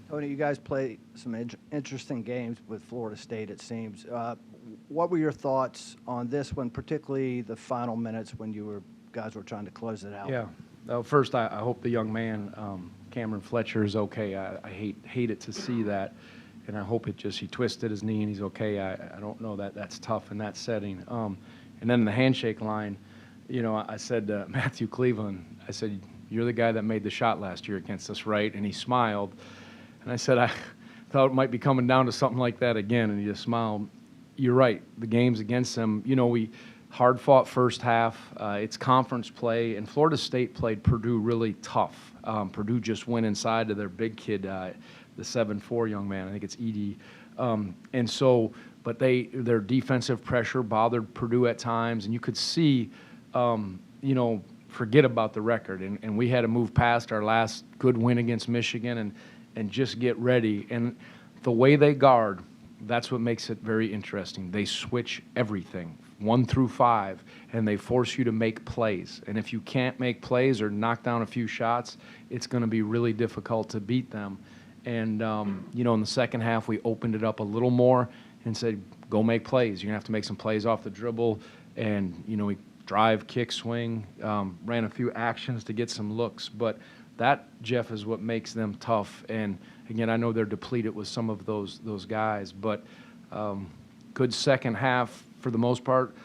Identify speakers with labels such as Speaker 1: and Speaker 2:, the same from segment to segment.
Speaker 1: Tony, you guys play some interesting games with Florida State, it seems. What were your thoughts on this one, particularly the final minutes when guys were trying to close it out?
Speaker 2: Yeah. First, I hope the young man, Cameron Fletcher, is okay. I hate it to see that, and I hope he twisted his knee and he's okay. I don't know that's tough in that setting. And then the handshake line, I said to Matthew Cleveland, I said, "You're the guy that made the shot last year against us, right?" And he smiled. And I said, "I thought it might be coming down to something like that again." And he just smiled. You're right. The games against them, we hard-fought first half. It's conference play, and Florida State played Purdue really tough. Purdue just went inside to their big kid, the 7'4" young man. I think it's Edey. But their defensive pressure bothered Purdue at times, and you could see, forget about the record. And we had to move past our last good win against Michigan and just get ready. And the way they guard, that's what makes it very interesting. They switch everything, 1 through 5, and they force you to make plays. And if you can't make plays or knock down a few shots, it's going to be really difficult to beat them. And, in the second half, we opened it up a little more and said, go make plays. You're going to have to make some plays off the dribble. And, we drive, kick, swing, ran a few actions to get some looks. But that, Jeff, is what makes them tough. And, again, I know they're depleted with some of those guys. But good second half for the most part.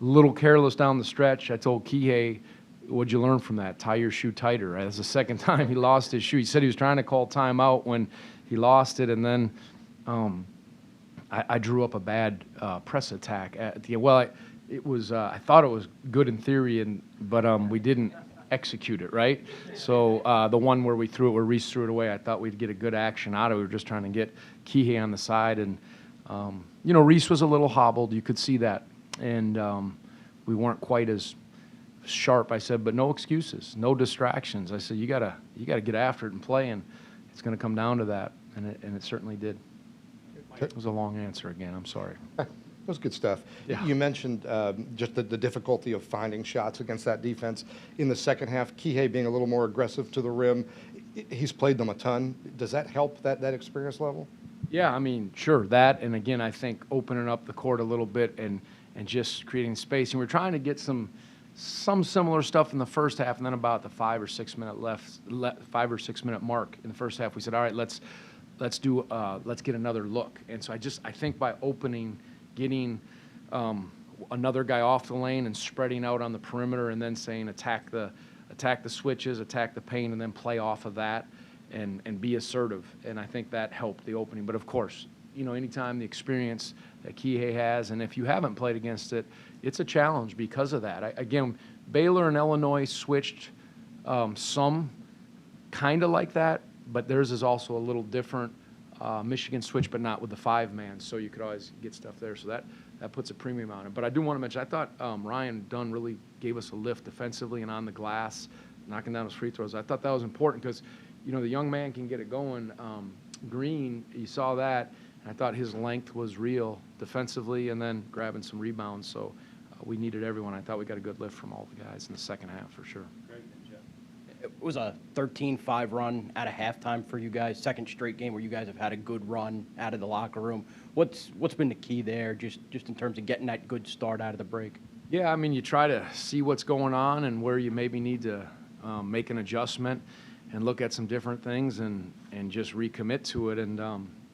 Speaker 2: A little careless down the stretch. I told Kihei, what'd you learn from that? Tie your shoe tighter. That's the second time he lost his shoe. He said he was trying to call timeout when he lost it, and then I drew up a bad press attack at the end. Well, I thought it was good in theory, but we didn't execute it, right? So the one where Reese threw it away, I thought we'd get a good action out of it. We were just trying to get Kihei on the side, and Reese was a little hobbled. You could see that, and we weren't quite as sharp. I said, but no excuses, no distractions. I said, you gotta get after it and play, and it's going to come down to that, and it certainly did. It was a long answer again. I'm sorry.
Speaker 3: That was good stuff.
Speaker 2: Yeah.
Speaker 3: You mentioned just the difficulty of finding shots against that defense in the second half. Kihei being a little more aggressive to the rim. He's played them a ton. Does that help that experience level?
Speaker 2: Yeah, I mean, sure, that, and again, I think opening up the court a little bit and just creating space. And we're trying to get some similar stuff in the first half, and then about the 5 or 6 minute mark in the first half, we said, all right, let's get another look. And so I think by getting another guy off the lane and spreading out on the perimeter, and then saying attack the switches, attack the paint, and then play off of that and be assertive. And I think that helped the opening. But of course, anytime the experience that Kihei has, and if you haven't played against it, it's a challenge because of that. Again, Baylor and Illinois switched some kind of like that, but theirs is also a little different. Michigan switched, but not with the 5-man, so you could always get stuff there. So that puts a premium on it. But I do want to mention, I thought Ryan Dunn really gave us a lift defensively and on the glass, knocking down his free throws. I thought that was important because, the young man can get it going. Green, you saw that. I thought his length was real defensively and then grabbing some rebounds. So we needed everyone. I thought we got a good lift from all the guys in the second half for sure.
Speaker 4: Great, Jeff. It was a 13-5 run at a halftime for you guys, second straight game where you guys have had a good run out of the locker room. What's been the key there, just in terms of getting that good start out of the break?
Speaker 2: Yeah, I mean, you try to see what's going on and where you maybe need to make an adjustment and look at some different things and just recommit to it. And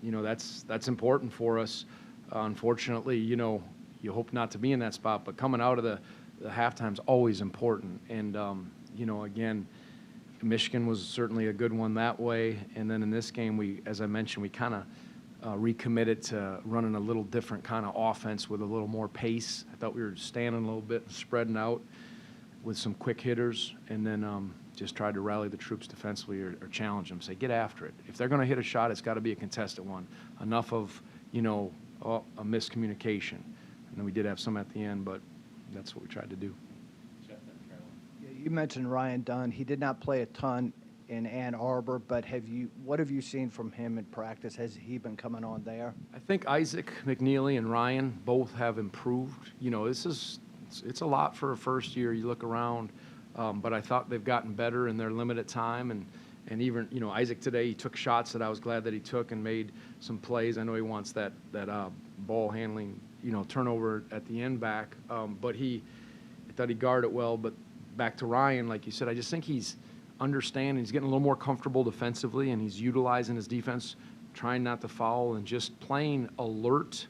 Speaker 2: that's important for us. Unfortunately, you hope not to be in that spot, but coming out of the halftime's always important. And again, Michigan was certainly a good one that way. And then in this game, as I mentioned, we kind of recommitted to running a little different kind of offense with a little more pace. I thought we were standing a little bit and spreading out with some quick hitters, and then just tried to rally the troops defensively or challenge them, say, get after it. If they're going to hit a shot, it's got to be a contested one. Enough of, a miscommunication. And then we did have some at the end, but that's what we tried to do.
Speaker 1: You mentioned Ryan Dunn. He did not play a ton in Ann Arbor, but what have you seen from him in practice? Has he been coming on there?
Speaker 2: I think Isaac McNeely and Ryan both have improved. It's a lot for a first year. You look around, but I thought they've gotten better in their limited time, And even, Isaac today, he took shots that I was glad that he took and made some plays. I know he wants that ball handling, turnover at the end back. But I thought he guarded it well. But back to Ryan, like you said, I just think he's understanding. He's getting a little more comfortable defensively, and he's utilizing his defense, trying not to foul, and just playing alert,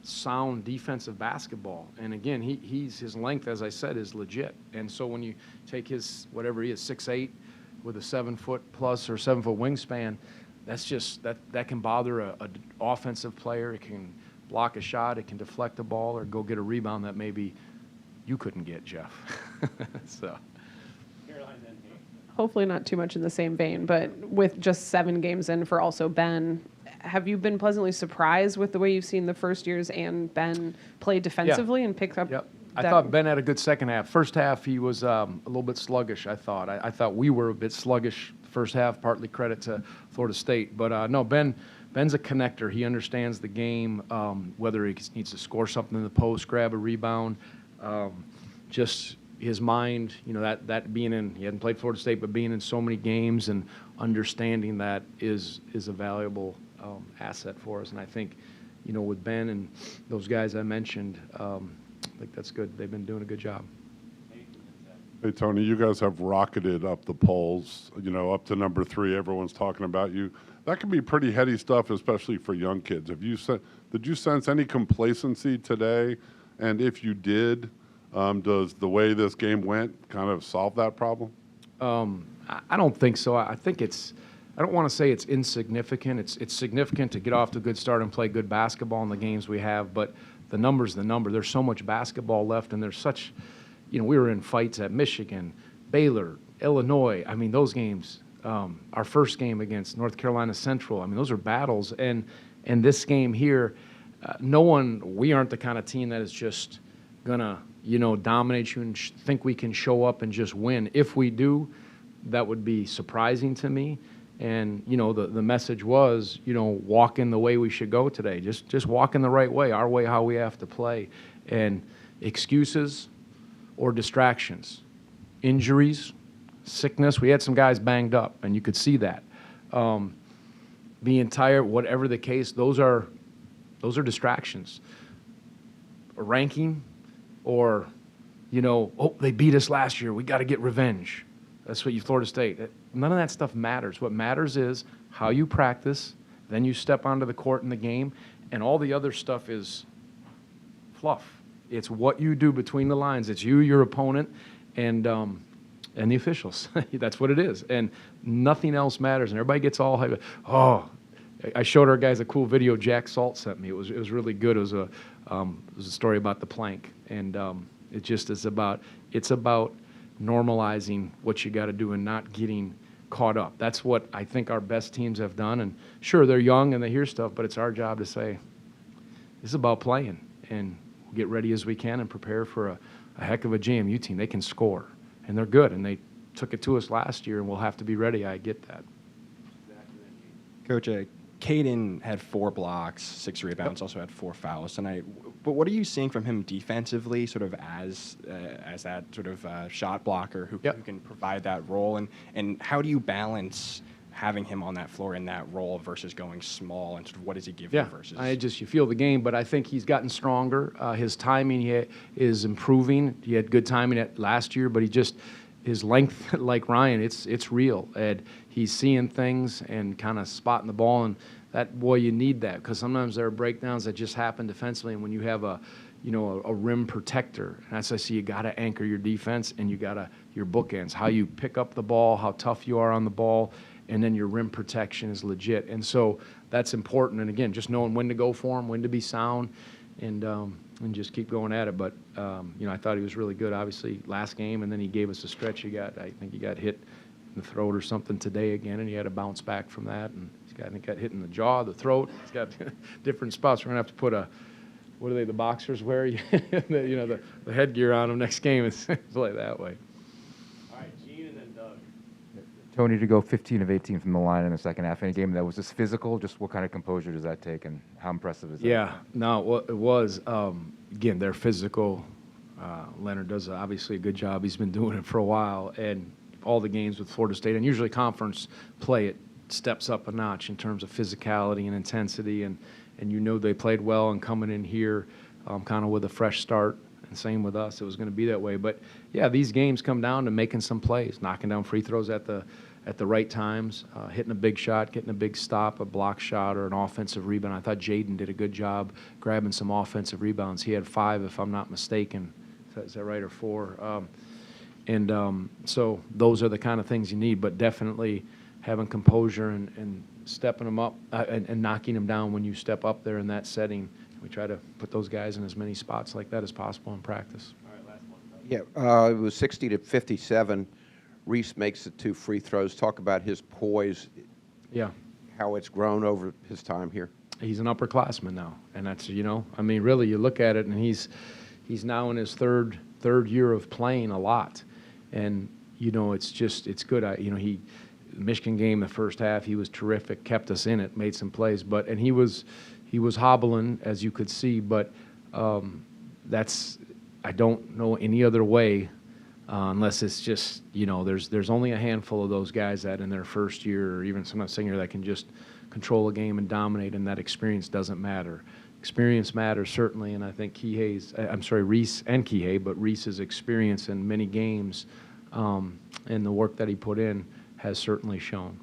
Speaker 2: sound defensive basketball. And again, his length, as I said, is legit. And so when you take his, whatever he is, 6'8", with a 7-foot plus or 7-foot wingspan, that's just that can bother a offensive player. It can block a shot, it can deflect a ball, or go get a rebound that maybe you couldn't get, Jeff. So.
Speaker 5: Hopefully not too much in the same vein, but with just 7 games in for also Ben, have you been pleasantly surprised with the way you've seen the first years and Ben play defensively and pick up?
Speaker 2: Yep. I thought Ben had a good second half. First half, he was a little bit sluggish, I thought. I thought we were a bit sluggish first half, partly credit to Florida State. But no, Ben's a connector. He understands the game, whether he needs to score something in the post, grab a rebound, just his mind, that being in, he hadn't played Florida State, but being in so many games and understanding that is a valuable asset for us. And I think, with Ben and those guys I mentioned, I think that's good. They've been doing a good job.
Speaker 6: Hey, Tony, you guys have rocketed up the polls, up to number 3. Everyone's talking about you. That can be pretty heady stuff, especially for young kids. Did you sense any complacency today? And if you did, does the way this game went kind of solve that problem?
Speaker 2: I don't think so. I think I don't want to say it's insignificant. It's significant to get off to a good start and play good basketball in the games we have, but the number's the number. There's so much basketball left, and there's such, we were in fights at Michigan, Baylor, Illinois. I mean, those games, our first game against North Carolina Central, I mean, those are battles. And this game here, we aren't the kind of team that is just going to, dominate you and think we can show up and just win. If we do, that would be surprising to me. And, the message was, walk in the way we should go today. Just walk in the right way, our way, how we have to play. And excuses or distractions, injuries, sickness. We had some guys banged up, and you could see that. Being tired, whatever the case, those are distractions. A ranking or, they beat us last year, we got to get revenge. That's what Florida State. None of that stuff matters. What matters is how you practice, then you step onto the court in the game, and all the other stuff is fluff. It's what you do between the lines. It's you, your opponent, and the officials. That's what it is. And nothing else matters. And everybody gets all hyped. Oh, I showed our guys a cool video Jack Salt sent me. It was really good. It was a story about the plank, and it just is about normalizing what you got to do and not getting caught up. That's what I think our best teams have done. And sure, they're young and they hear stuff, but it's our job to say, this is about playing and get ready as we can and prepare for a heck of a JMU team. They can score, and they're good, and they took it to us last year, and we'll have to be ready. I get that.
Speaker 7: Coach, Caden had 4 blocks, 6 rebounds, also had 4 fouls tonight. But what are you seeing from him defensively, sort of as that sort of shot blocker who can provide that role? And how do you balance having him on that floor in that role versus going small, and sort of what does he give you versus?
Speaker 2: You feel the game, but I think he's gotten stronger. His timing is improving. He had good timing last year, but his length, like Ryan, it's real. And he's seeing things and kind of spotting the ball, and you need that, because sometimes there are breakdowns that just happen defensively, and when you have a rim protector, and that's I see you got to anchor your defense, and you got to your bookends, how you pick up the ball, how tough you are on the ball, and then your rim protection is legit. And so that's important. And again, just knowing when to go for him, when to be sound, and just keep going at it. But I thought he was really good, obviously, last game, and then he gave us a stretch. I think he got hit in the throat or something today again, and he had to bounce back from that. And I think got hit in the jaw, the throat. He's got different spots. We're gonna have to put what are they? The boxers wear the headgear on him next game and play that way.
Speaker 4: All right, Gene and then Doug.
Speaker 8: Tony, to go 15 of 18 from the line in the second half in a game that was just physical, just what kind of composure does that take, and how impressive is that?
Speaker 2: Yeah, no, it was. Again, they're physical. Leonard does obviously a good job. He's been doing it for a while, and all the games with Florida State, and usually conference play it steps up a notch in terms of physicality and intensity, and you know they played well and coming in here kind of with a fresh start. And same with us, it was going to be that way. But yeah, these games come down to making some plays, knocking down free throws at the right times, hitting a big shot, getting a big stop, a block shot, or an offensive rebound. I thought Jaden did a good job grabbing some offensive rebounds. He had 5, if I'm not mistaken. Is that right, or 4? So those are the kind of things you need, but definitely having composure and stepping them up and knocking them down when you step up there in that setting. We try to put those guys in as many spots like that as possible in practice.
Speaker 9: Yeah, it was 60 to 57. Reese makes the 2 free throws. Talk about his poise,
Speaker 2: Yeah.
Speaker 9: how it's grown over his time here.
Speaker 2: He's an upperclassman now, and that's, I mean, really, you look at it, and he's now in his third year of playing a lot, and it's good. The Michigan game, the first half, he was terrific, kept us in it, made some plays, and he was hobbling, as you could see, but I don't know any other way. Unless it's just, there's only a handful of those guys that in their first year or even sometimes second year that can just control a game and dominate, and that experience doesn't matter. Experience matters, certainly, and I think Reese and Kihei, but Reese's experience in many games and the work that he put in has certainly shown.